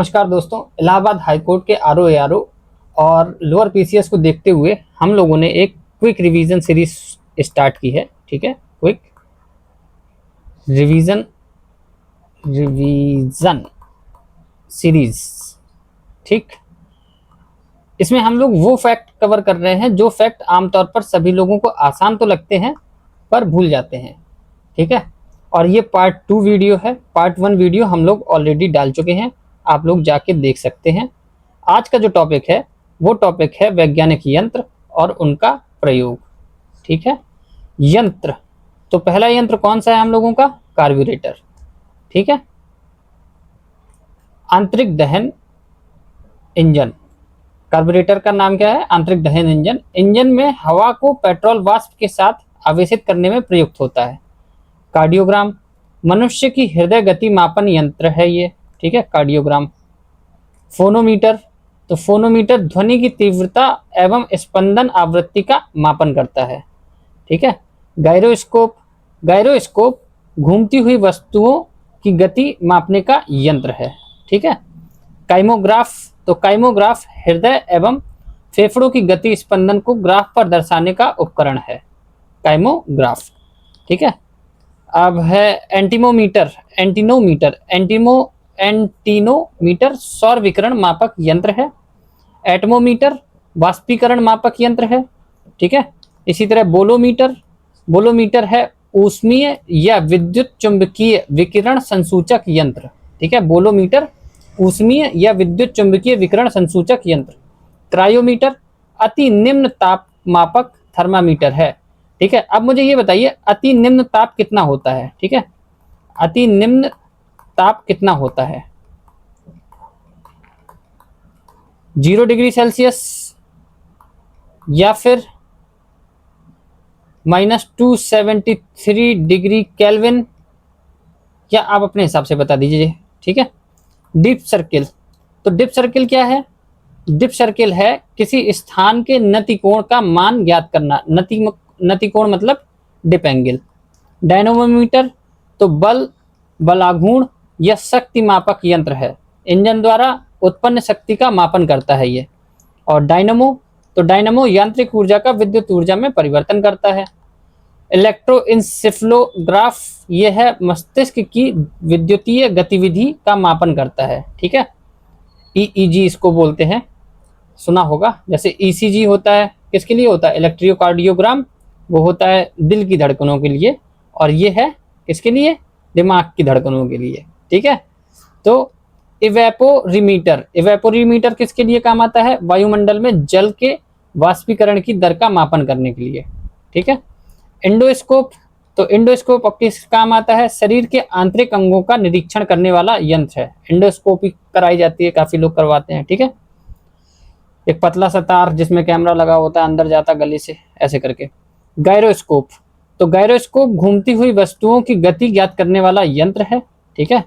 नमस्कार दोस्तों, इलाहाबाद हाईकोर्ट के आरओ और लोअर पीसीएस को देखते हुए हम लोगों ने एक क्विक रिवीजन सीरीज स्टार्ट की है। ठीक है, क्विक रिवीजन सीरीज। ठीक, इसमें हम लोग वो फैक्ट कवर कर रहे हैं जो फैक्ट आमतौर पर सभी लोगों को आसान तो लगते हैं पर भूल जाते हैं। ठीक है, और ये पार्ट 2 वीडियो है। पार्ट 1 वीडियो हम लोग ऑलरेडी डाल चुके हैं, आप लोग जाके देख सकते हैं। आज का जो टॉपिक है वो टॉपिक है वैज्ञानिक यंत्र और उनका प्रयोग। ठीक है, यंत्र, तो पहला यंत्र कौन सा है हम लोगों का? कार्ब्यूरेटर। ठीक है, आंतरिक दहन इंजन। कार्ब्यूरेटर का नाम क्या है? आंतरिक दहन इंजन। इंजन में हवा को पेट्रोल वाष्प के साथ आवेशित करने में प्रयुक्त होता है। कार्डियोग्राम, मनुष्य की हृदय गति मापन यंत्र है ये। ठीक है, कार्डियोग्राम। फोनोमीटर, तो फोनोमीटर ध्वनि की तीव्रता एवं स्पंदन आवृत्ति का मापन करता है। ठीक है, गायरोस्कोप, गायरोस्कोप घूमती हुई वस्तुओं की गति मापने का यंत्र है। ठीक है, काइमोग्राफ, तो काइमोग्राफ हृदय एवं फेफड़ों की गति स्पंदन को ग्राफ पर दर्शाने का उपकरण है, काइमोग्राफ। ठीक है, अब है एंटीमोमीटर, एंटीनोमीटर सौर विकिरण मापक यंत्र है। एटमोमीटर वाष्पीकरण मापक यंत्र है। ठीक है, इसी तरह बोलोमीटर है ऊष्मीय या विद्युत चुंबकीय विकिरण संसूचक यंत्र। ठीक है, बोलोमीटर ऊष्मीय या विद्युत चुंबकीय विकिरण संसूचक यंत्र। क्रायोमीटर अति निम्न ताप मापक थर्मामीटर है। ठीक है, अब मुझे ये बताइए अति निम्न ताप कितना होता है? ठीक है, अति निम्न ताप कितना होता है? 0 डिग्री सेल्सियस या फिर -273 डिग्री केल्विन, या आप अपने हिसाब से बता दीजिए। ठीक है, डिप सर्किल, तो डिप सर्किल क्या है? डिप सर्किल है किसी स्थान के नतिकोण का मान ज्ञात करना। नतिकोण मतलब डिप एंगल। डायनोमोमीटर, तो बलाघूर्ण या शक्ति मापक यंत्र है, इंजन द्वारा उत्पन्न शक्ति का मापन करता है ये। और डायनमो, तो डायनमो यांत्रिक ऊर्जा का विद्युत ऊर्जा में परिवर्तन करता है। इलेक्ट्रोइंसेफ्लोग्राफ, ये है मस्तिष्क की विद्युतीय गतिविधि का मापन करता है। ठीक है, ईईजी इसको बोलते हैं, सुना होगा। जैसे ईसीजी होता है, किसके लिए होता है? इलेक्ट्रोकार्डियोग्राम, वो होता है दिल की धड़कनों के लिए, और ये है किसके लिए? दिमाग की धड़कनों के लिए। ठीक है, तो इवेपोरीमीटर किसके लिए काम आता है? वायुमंडल में जल के वाष्पीकरण की दर का मापन करने के लिए। ठीक है, एंडोस्कोप, तो एंडोस्कोप किस काम आता है? शरीर के आंतरिक अंगों का निरीक्षण करने वाला यंत्र है। एंडोस्कोपी कराई जाती है, काफी लोग करवाते हैं। ठीक है, एक पतला सा तार जिसमें कैमरा लगा होता है, अंदर जाता गले से ऐसे करके। गायरोस्कोप, तो गायरोस्कोप घूमती हुई वस्तुओं की गति ज्ञात करने वाला यंत्र है। ठीक है,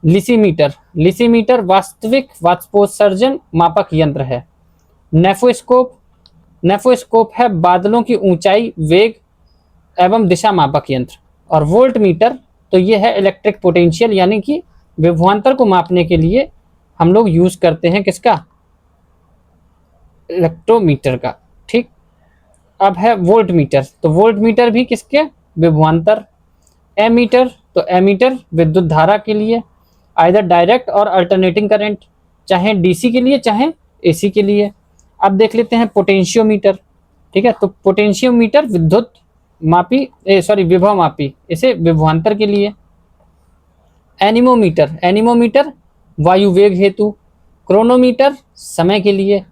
लिसीमीटर वास्तविक वाष्पोत्सर्जन मापक यंत्र है। नेफोस्कोप है बादलों की ऊंचाई, वेग एवं दिशा मापक यंत्र। और वोल्ट मीटर, तो ये है इलेक्ट्रिक पोटेंशियल यानी कि विभवांतर को मापने के लिए हम लोग यूज करते हैं किसका? इलेक्ट्रोमीटर का। ठीक, अब है वोल्ट मीटर, तो वोल्ट मीटर भी किसके? विभवांतर। एमीटर, तो एमीटर विद्युत धारा के लिए, आइदर डायरेक्ट और अल्टरनेटिंग करंट, चाहे डीसी के लिए चाहे एसी के लिए। अब देख लेते हैं पोटेंशियोमीटर। ठीक है, तो पोटेंशियोमीटर विद्युत मापी विभव मापी, इसे विभवांतर के लिए। एनीमोमीटर वायु वेग हेतु। क्रोनोमीटर समय के लिए,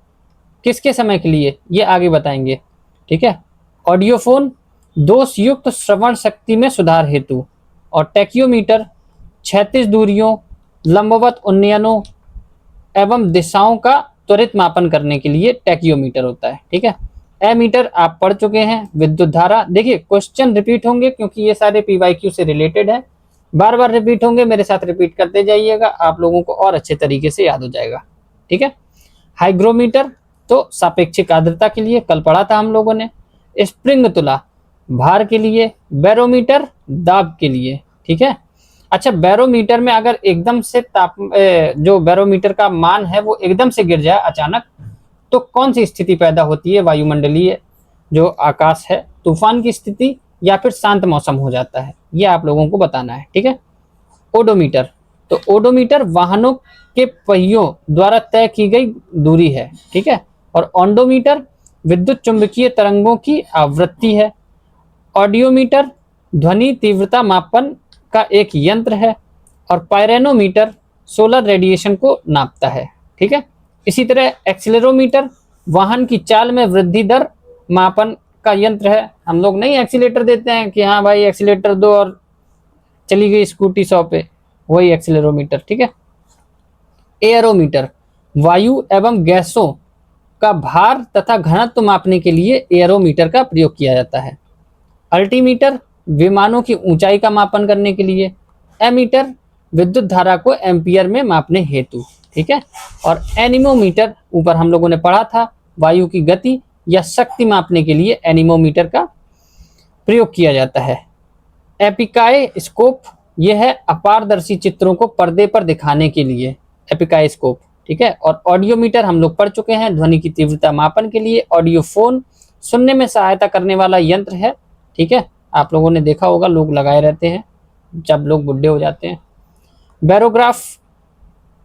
किसके समय के लिए? ये आगे बताएंगे। ठीक है, ऑडियोफोन दोष युक्त श्रवण शक्ति में सुधार हेतु। और टैक्योमीटर क्षैतिज दूरियों, लंबवत उन्नयनों एवं दिशाओं का त्वरित मापन करने के लिए टैक्योमीटर होता है। ठीक है, एमीटर आप पढ़ चुके हैं, विद्युत धारा। देखिए क्वेश्चन रिपीट होंगे क्योंकि ये सारे पीवाईक्यू से रिलेटेड है, बार बार रिपीट होंगे, मेरे साथ रिपीट करते जाइएगा, आप लोगों को और अच्छे तरीके से याद हो जाएगा। ठीक है, हाइग्रोमीटर, तो सापेक्षिक आर्द्रता के लिए, कल पढ़ा था हम लोगों ने। स्प्रिंग तुला भार के लिए। बैरोमीटर दाब के लिए। ठीक है, अच्छा, बैरोमीटर में अगर एकदम से जो बैरोमीटर का मान है वो एकदम से गिर जाए अचानक, तो कौन सी स्थिति पैदा होती है वायुमंडलीय जो आकाश है, तूफान की स्थिति या फिर शांत मौसम हो जाता है, ये आप लोगों को बताना है। ठीक है। ओडोमीटर, तो ओडोमीटर वाहनों के पहियों द्वारा तय की गई दूरी है। ठीक है। और ऑन्डोमीटर विद्युत चुंबकीय तरंगों की आवृत्ति है। ऑडियोमीटर ध्वनि तीव्रता मापन का एक यंत्र है। और पायरेनोमीटर सोलर रेडिएशन को नापता है। ठीक है। इसी तरह एक्सीलरोमीटर वाहन की चाल में वृद्धि दर मापन का यंत्र है। हम लोग नहीं एक्सीलेटर देते हैं कि हाँ भाई एक्सीलेटर दो और चली गई स्कूटी 100 पे, वही एक्सीलरोमीटर। ठीक है। एयरोमीटर वायु एवं गैसों का भार तथा घनत्व मापने के लिए एयरोमीटर का प्रयोग किया जाता है। अल्टीमीटर विमानों की ऊंचाई का मापन करने के लिए। एमीटर विद्युत धारा को एम्पियर में मापने हेतु। ठीक है। और एनीमोमीटर ऊपर हम लोगों ने पढ़ा था, वायु की गति या शक्ति मापने के लिए एनीमोमीटर का प्रयोग किया जाता है। एपिकाइस्कोप यह है अपारदर्शी चित्रों को पर्दे पर दिखाने के लिए, एपिकाइस्कोप। ठीक है। और ऑडियोमीटर हम लोग पढ़ चुके हैं, ध्वनि की तीव्रता मापन के लिए। ऑडियोफोन सुनने में सहायता करने वाला यंत्र है। ठीक है। आप लोगों ने देखा होगा, लोग लगाए रहते हैं जब लोग बुढ़े हो जाते हैं। बैरोग्राफ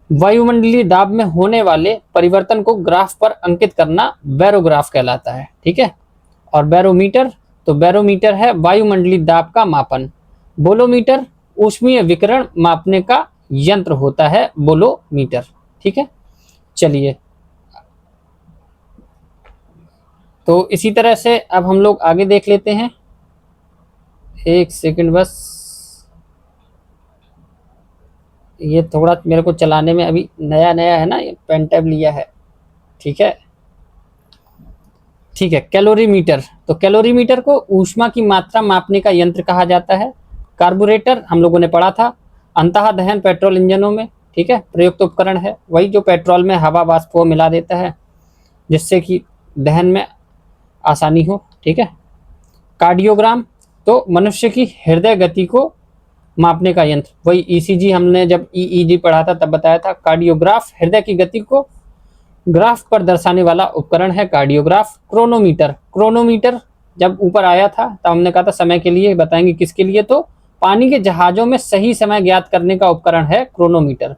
वायुमंडलीय दाब में होने वाले परिवर्तन को ग्राफ पर अंकित करना बैरोग्राफ कहलाता है। ठीक है। और बैरोमीटर, तो बैरोमीटर है वायुमंडलीय दाब का मापन। बोलोमीटर ऊष्मीय विकिरण मापने का यंत्र होता है, बोलोमीटर। ठीक है। चलिए, तो इसी तरह से अब हम लोग आगे देख लेते हैं। एक सेकंड बस, ये थोड़ा मेरे को चलाने में अभी नया नया है ना, ये पेन टैब लिया है। ठीक है। ठीक है। कैलोरीमीटर, तो कैलोरीमीटर को ऊष्मा की मात्रा मापने का यंत्र कहा जाता है। कार्बोरेटर हम लोगों ने पढ़ा था, अंतः दहन पेट्रोल इंजनों में। ठीक है। प्रयुक्त उपकरण है, वही जो पेट्रोल में हवा वाष्प को मिला देता है जिससे कि दहन में आसानी हो। ठीक है। कार्डियोग्राम, तो मनुष्य की हृदय गति को मापने का यंत्र, वही ईसीजी हमने जब ईईजी पढ़ा था तब बताया था। कार्डियोग्राफ हृदय की गति को ग्राफ पर दर्शाने वाला उपकरण है कार्डियोग्राफ। क्रोनोमीटर, क्रोनोमीटर जब ऊपर आया था तब हमने कहा था समय के लिए, बताएंगे किसके लिए, तो पानी के जहाजों में सही समय ज्ञात करने का उपकरण है क्रोनोमीटर।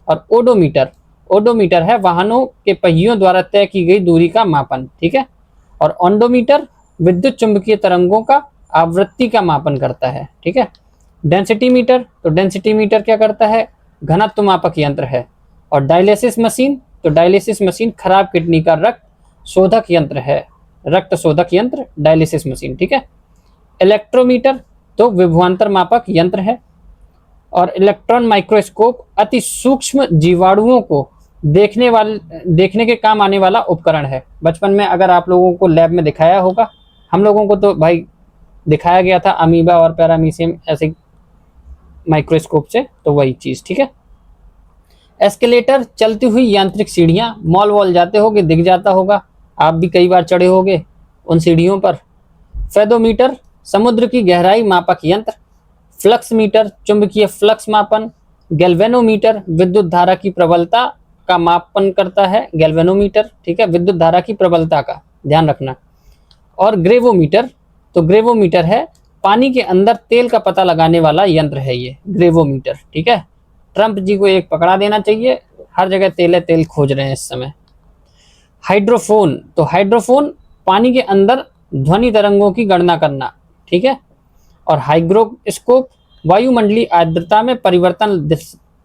और ओडोमीटर, ओडोमीटर है वाहनों के पहियों द्वारा तय की गई दूरी का मापन। ठीक है। और ऑन्डोमीटर विद्युत चुंबकीय तरंगों का आवृत्ति का मापन करता है। ठीक है। डेंसिटी मीटर, तो डेंसिटी मीटर क्या करता है, घनत्व मापक यंत्र है। और डायलिसिस मशीन, तो डायलिसिस मशीन खराब किडनी का रक्त शोधक यंत्र है, रक्त शोधक यंत्र डायलिसिस मशीन। ठीक है। इलेक्ट्रोमीटर, तो विभवांतर मापक यंत्र है। और इलेक्ट्रॉन माइक्रोस्कोप अति सूक्ष्म जीवाणुओं को देखने के काम आने वाला उपकरण है। बचपन में अगर आप लोगों को लैब में दिखाया होगा, हम लोगों को तो भाई दिखाया गया था अमीबा और पैरामीशियम ऐसे माइक्रोस्कोप से, तो वही चीज। ठीक है। एस्केलेटर चलती हुई यांत्रिक सीढ़ियां, मॉल वॉल जाते होगे दिख जाता होगा, आप भी कई बार चढ़े होगे उन सीढ़ियों पर। फेदोमीटर समुद्र की गहराई मापक यंत्र। फ्लक्स मीटर चुंबकीय फ्लक्स मापन। गैल्वेनोमीटर विद्युत धारा की प्रबलता का मापन करता है, गैल्वेनोमीटर। ठीक है। विद्युत धारा की प्रबलता का ध्यान रखना। और ग्रेवोमीटर, तो ग्रेवोमीटर है पानी के अंदर तेल का पता लगाने वाला यंत्र है ये ग्रेवोमीटर। ठीक है। ट्रंप जी को एक पकड़ा देना चाहिए, हर जगह तेल है, तेल खोज रहे हैं इस समय। हाइड्रोफोन, तो हाइड्रोफोन पानी के अंदर ध्वनि तरंगों की गणना करना। ठीक है। और हाइग्रोस्कोप वायुमंडलीय आर्द्रता में परिवर्तन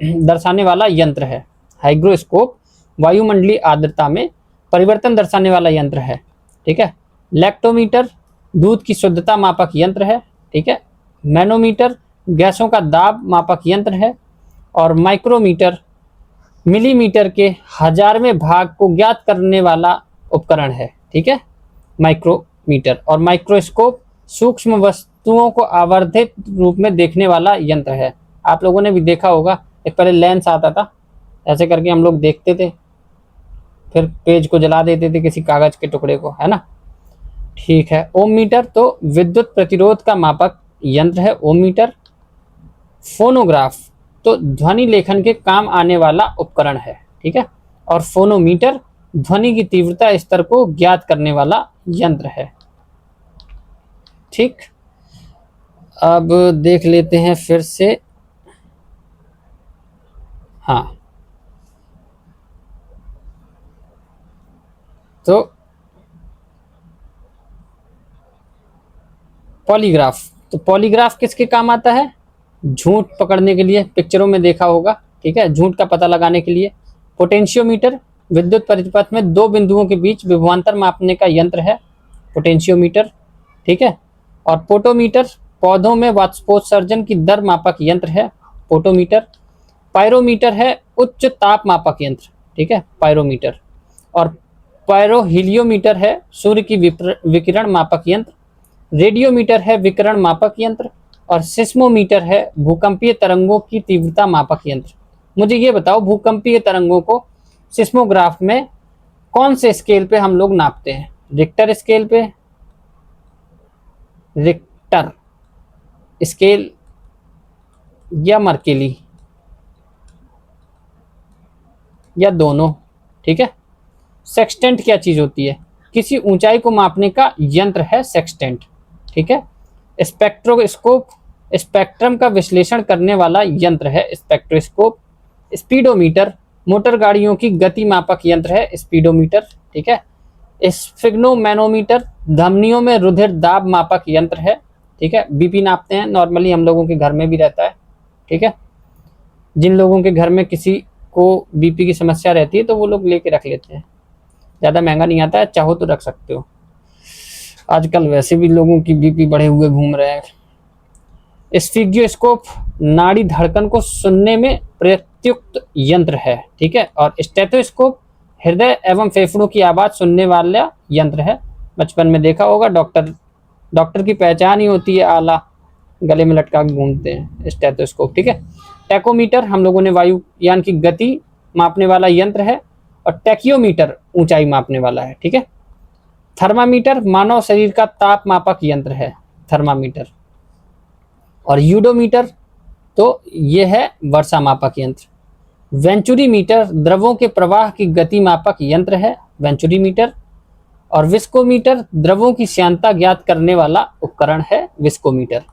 दर्शाने वाला यंत्र है। हाइग्रोस्कोप वायुमंडलीय आर्द्रता में परिवर्तन दर्शाने वाला यंत्र है। ठीक है। लैक्टोमीटर दूध की शुद्धता मापक यंत्र है। ठीक है। मैनोमीटर गैसों का दाब मापक यंत्र है। और माइक्रोमीटर मिलीमीटर के 1000वें भाग को ज्ञात करने वाला उपकरण है। ठीक है। माइक्रोमीटर। और माइक्रोस्कोप सूक्ष्म वस्तुओं को आवर्धित रूप में देखने वाला यंत्र है। आप लोगों ने भी देखा होगा, एक पहले लेंस आता था, ऐसे करके हम लोग देखते थे, फिर पेज को जला देते थे किसी कागज के टुकड़े को, है ना। ठीक है। ओम मीटर, तो विद्युत प्रतिरोध का मापक यंत्र है ओम मीटर। फोनोग्राफ तो ध्वनि लेखन के काम आने वाला उपकरण है, ठीक है। और फोनोमीटर ध्वनि की तीव्रता स्तर को ज्ञात करने वाला यंत्र है, ठीक। अब देख लेते हैं फिर से, हाँ, तो पॉलीग्राफ, तो पॉलीग्राफ किसके काम आता है? झूठ पकड़ने के लिए, पिक्चरों में देखा होगा, ठीक है, झूठ का पता लगाने के लिए। पोटेंशियोमीटर विद्युत परिपथ में दो बिंदुओं के बीच विभवांतर मापने का यंत्र है, पोटेंशियोमीटर, ठीक है। और पोटोमीटर पौधों में वाष्पोत्सर्जन की दर मापक यंत्र है, पोटोमीटर। पायरोमीटर है उच्च ताप मापक यंत्र, ठीक है, पायरोमीटर। और पायरोहीलियोमीटर है सूर्य की विकिरण मापक यंत्र। रेडियोमीटर है विकिरण मापक यंत्र। और सिस्मोमीटर है भूकंपीय तरंगों की तीव्रता मापक यंत्र। मुझे ये बताओ, भूकंपीय तरंगों को सिस्मोग्राफ में कौन से स्केल पे हम लोग नापते हैं? रिक्टर स्केल पे, रिक्टर स्केल या मर्केली, या दोनों, ठीक है। सेक्सटेंट क्या चीज होती है? किसी ऊंचाई को मापने का यंत्र है सेक्सटेंट, ठीक है। स्पेक्ट्रोस्कोप स्पेक्ट्रम का विश्लेषण करने वाला यंत्र है स्पेक्ट्रोस्कोप। स्पीडोमीटर मोटर गाड़ियों की गति मापक यंत्र है स्पीडोमीटर, ठीक है। स्फिग्नोमैनोमीटर धमनियों में रुधिर दाब मापक यंत्र है, ठीक है। बीपी नापते हैं, नॉर्मली हम लोगों के घर में भी रहता है, ठीक है। जिन लोगों के घर में किसी को बीपी की समस्या रहती है तो वो लोग लेके रख लेते हैं, ज़्यादा महंगा नहीं आता है, चाहो तो रख सकते हो। आजकल वैसे भी लोगों की बीपी बढ़े हुए घूम रहे हैं। स्फिजियोस्कोप नाड़ी धड़कन को सुनने में प्रयुक्त यंत्र है, ठीक है। और स्टेथोस्कोप हृदय एवं फेफड़ों की आवाज सुनने वाला यंत्र है। बचपन में देखा होगा, डॉक्टर की पहचान ही होती है आला, गले में लटका के घूमते हैं, स्टेथोस्कोप, ठीक है। टैकोमीटर हम लोगों ने वायुयान की गति मापने वाला यंत्र है। और टैकियोमीटर ऊंचाई मापने वाला है, ठीक है। थर्मामीटर मानव शरीर का ताप मापक यंत्र है, थर्मामीटर। और यूडोमीटर तो ये है वर्षा मापक यंत्र। वेंचुरीमीटर द्रवों के प्रवाह की गति मापक यंत्र है, वेंचुरीमीटर। और विस्कोमीटर द्रवों की श्यानता ज्ञात करने वाला उपकरण है, विस्कोमीटर।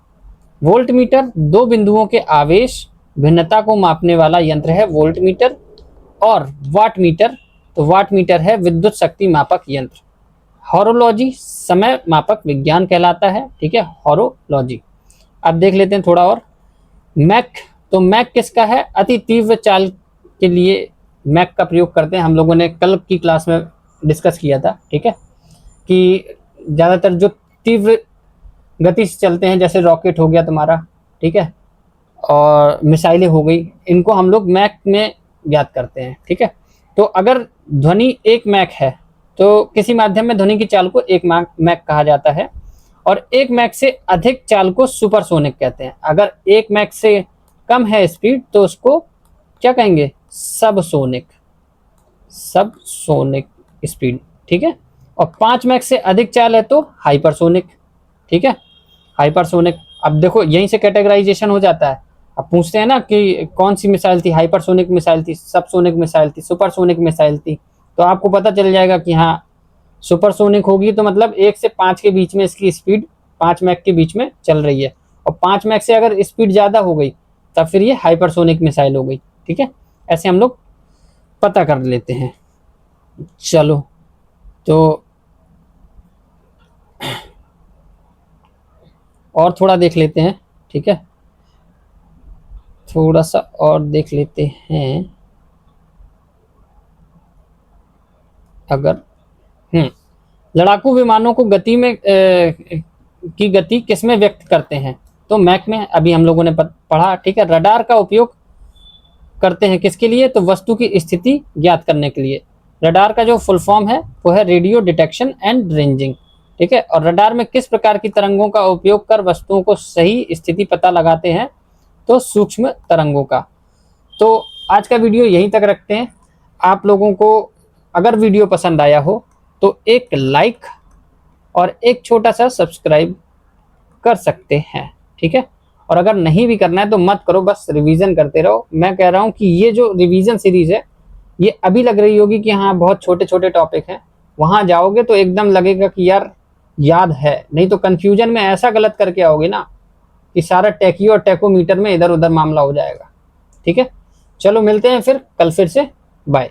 वोल्टमीटर दो बिंदुओं के आवेश भिन्नता को मापने वाला यंत्र है, वोल्टमीटर। और वाटमीटर तो वाटमीटर है विद्युत शक्ति मापक यंत्र। हॉरोलॉजी समय मापक विज्ञान कहलाता है, ठीक है, हॉरोलॉजी। अब देख लेते हैं थोड़ा और। मैक तो मैक किसका है? अति तीव्र चाल के लिए मैक का प्रयोग करते हैं, हम लोगों ने कल की क्लास में डिस्कस किया था, ठीक है, कि ज़्यादातर जो तीव्र गति से चलते हैं, जैसे रॉकेट हो गया तुम्हारा, ठीक है, और मिसाइलें हो गई, इनको हम लोग मैक में ज्ञात करते हैं, ठीक है। तो अगर ध्वनि एक मैक है तो किसी माध्यम में ध्वनि की चाल को एक मैक कहा जाता है। और एक मैक से अधिक चाल को सुपरसोनिक कहते हैं। अगर एक मैक से कम है स्पीड तो उसको क्या कहेंगे? सबसोनिक, सबसोनिक स्पीड, ठीक है। और 5 मैक से अधिक चाल है तो हाइपरसोनिक, ठीक है, हाइपरसोनिक। अब देखो यहीं से कैटेगराइजेशन हो जाता है। अब पूछते हैं ना कि कौन सी मिसाइल थी, हाइपरसोनिक मिसाइल थी, सबसोनिक मिसाइल थी, सुपरसोनिक मिसाइल थी, तो आपको पता चल जाएगा कि हाँ सुपरसोनिक होगी तो मतलब 1 से 5 के बीच में इसकी स्पीड 5 मैक के बीच में चल रही है। और 5 मैक से अगर स्पीड ज़्यादा हो गई तब फिर ये हाइपरसोनिक मिसाइल हो गई, ठीक है। ऐसे हम लोग पता कर लेते हैं। चलो तो और थोड़ा देख लेते हैं, ठीक है, थोड़ा सा और देख लेते हैं। अगर लड़ाकू विमानों को गति में की गति किसमें व्यक्त करते हैं? तो मैक में, अभी हम लोगों ने पढ़ा, ठीक है। रडार का उपयोग करते हैं किसके लिए? तो वस्तु की स्थिति ज्ञात करने के लिए। रडार का जो फुल फॉर्म है वो है रेडियो डिटेक्शन एंड रेंजिंग, ठीक है। और रडार में किस प्रकार की तरंगों का उपयोग कर वस्तुओं को सही स्थिति पता लगाते हैं? तो सूक्ष्म तरंगों का। तो आज का वीडियो यहीं तक रखते हैं। आप लोगों को अगर वीडियो पसंद आया हो तो एक लाइक और एक छोटा सा सब्सक्राइब कर सकते हैं, ठीक है। और अगर नहीं भी करना है तो मत करो, बस रिवीजन करते रहो। मैं कह रहा हूँ कि ये जो रिवीजन सीरीज है ये अभी लग रही होगी कि हाँ बहुत छोटे छोटे टॉपिक हैं, वहां जाओगे तो एकदम लगेगा कि यार याद है, नहीं तो कंफ्यूजन में ऐसा गलत करके आओगे ना कि सारा टेकियो और टेकोमीटर में इधर उधर मामला हो जाएगा। ठीक है, चलो मिलते हैं फिर कल फिर से, बाय।